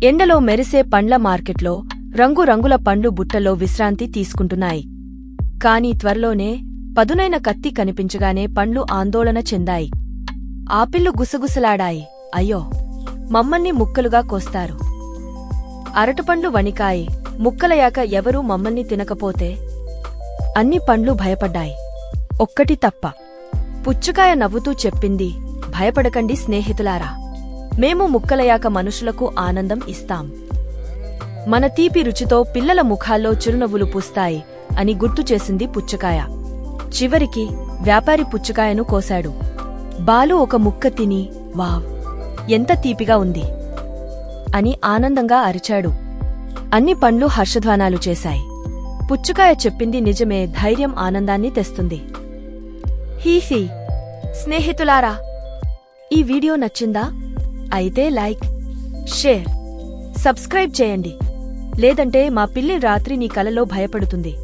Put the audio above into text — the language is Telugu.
ఎండలో మెరిసే పండ్ల మార్కెట్లో రంగురంగుల పండ్లు బుట్టలో విశ్రాంతి తీసుకుంటున్నాయి. కాని త్వరలోనే పదునైన కత్తి కనిపించగానే పండ్లు ఆందోళన చెందాయి. ఆపిల్లు గుసగుసలాడాయి. అయ్యో, మమ్మల్ని ముక్కలుగా కోస్తారు. అరటిపండ్లు వణికాయి. ముక్కలయాక ఎవరూ మమ్మల్ని తినకపోతే? అన్ని పండ్లు భయపడ్డాయి. ఒక్కటి తప్ప. పుచ్చకాయ నవ్వుతూ చెప్పింది, భయపడకండి స్నేహితులారా, మేము ముక్కలయాక మనుషులకు ఆనందం ఇస్తాం. మన తీపి రుచితో పిల్లల ముఖాల్లో చిరునవ్వులు పూస్తాయి అని గుర్తుచేసింది పుచ్చకాయ. చివరికి వ్యాపారి పుచ్చకాయను కోశాడు. బాలు ఒక ముక్క తిని, వావ్, ఎంత తీపిగా ఉంది అని ఆనందంగా అరిచాడు. అన్ని పండ్లు హర్షధ్వానాలు చేశాయి. పుచ్చకాయ చెప్పింది నిజమే, ధైర్యం ఆనందాన్ని తెస్తుంది. హీహీ. స్నేహితులారా, ఈ వీడియో నచ్చిందా? అయితే లైక్, షేర్, సబ్స్క్రైబ్ చేయండి. లేదంటే మా పిల్లి రాత్రి నీ కలలో భయపడుతుంది.